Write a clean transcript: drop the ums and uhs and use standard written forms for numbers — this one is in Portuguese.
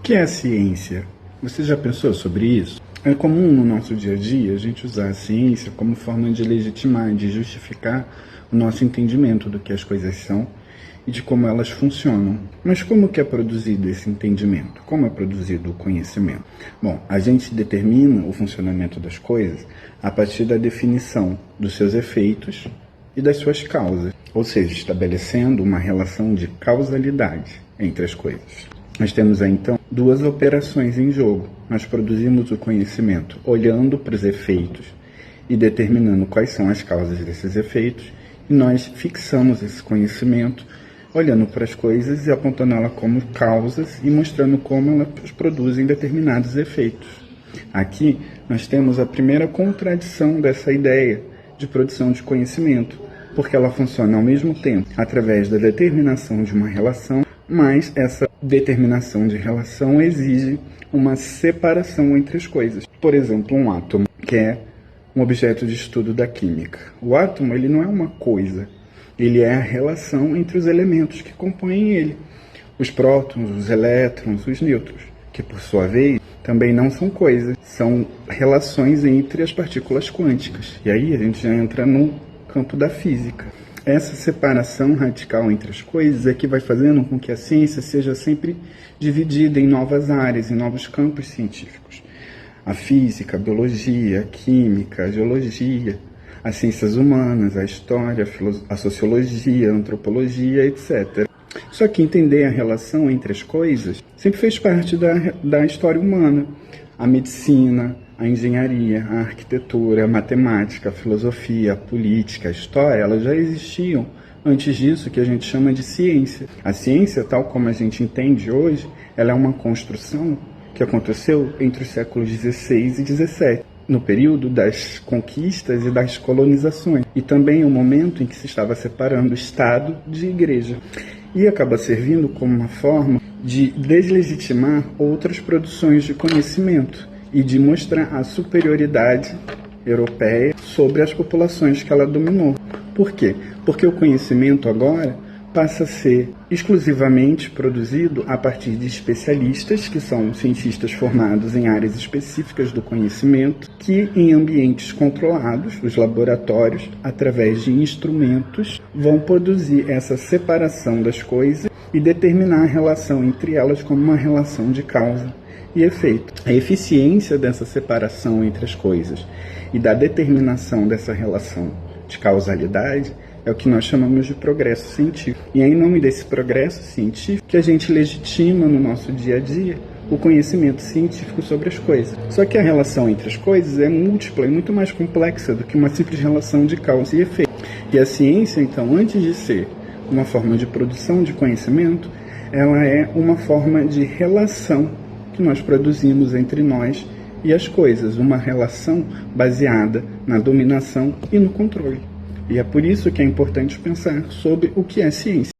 que é a ciência? Você já pensou sobre isso? É comum no nosso dia a dia a gente usar a ciência como forma de legitimar, de justificar o nosso entendimento do que as coisas são e de como elas funcionam. Mas como que é produzido esse entendimento? Como é produzido o conhecimento? Bom, a gente determina o funcionamento das coisas a partir da definição dos seus efeitos e das suas causas, ou seja, estabelecendo uma relação de causalidade entre as coisas. Nós temos aí, então, duas operações em jogo. Nós produzimos o conhecimento olhando para os efeitos e determinando quais são as causas desses efeitos, e nós fixamos esse conhecimento olhando para as coisas e apontando elas como causas e mostrando como elas produzem determinados efeitos. Aqui nós temos a primeira contradição dessa ideia de produção de conhecimento, porque ela funciona ao mesmo tempo através da determinação de uma relação, mas essa determinação de relação exige uma separação entre as coisas. Por exemplo, um átomo, que é um objeto de estudo da química. O átomo, ele não é uma coisa, ele é a relação entre os elementos que compõem ele. Os prótons, os elétrons, os nêutrons, que por sua vez também não são coisas, são relações entre as partículas quânticas. E aí a gente já entra no campo da física. Essa separação radical entre as coisas é que vai fazendo com que a ciência seja sempre dividida em novas áreas, em novos campos científicos. A física, a biologia, a química, a geologia, as ciências humanas, a história, a sociologia, a antropologia, etc. Só que entender a relação entre as coisas sempre fez parte da história humana. A medicina, a engenharia, a arquitetura, a matemática, a filosofia, a política, a história, elas já existiam antes disso, que a gente chama de ciência. A ciência, tal como a gente entende hoje, ela é uma construção que aconteceu entre os séculos XVI e XVII, no período das conquistas e das colonizações, e também o momento em que se estava separando Estado de Igreja. E acaba servindo como uma forma de deslegitimar outras produções de conhecimento e de mostrar a superioridade europeia sobre as populações que ela dominou. Por quê? Porque o conhecimento agora passa a ser exclusivamente produzido a partir de especialistas, que são cientistas formados em áreas específicas do conhecimento, que em ambientes controlados, os laboratórios, através de instrumentos, vão produzir essa separação das coisas e determinar a relação entre elas como uma relação de causa e efeito. A eficiência dessa separação entre as coisas e da determinação dessa relação de causalidade é o que nós chamamos de progresso científico. E é em nome desse progresso científico que a gente legitima no nosso dia a dia o conhecimento científico sobre as coisas. Só que a relação entre as coisas é múltipla e muito mais complexa do que uma simples relação de causa e efeito. E a ciência, então, antes de ser uma forma de produção de conhecimento, ela é uma forma de relação que nós produzimos entre nós e as coisas, uma relação baseada na dominação e no controle. E é por isso que é importante pensar sobre o que é ciência.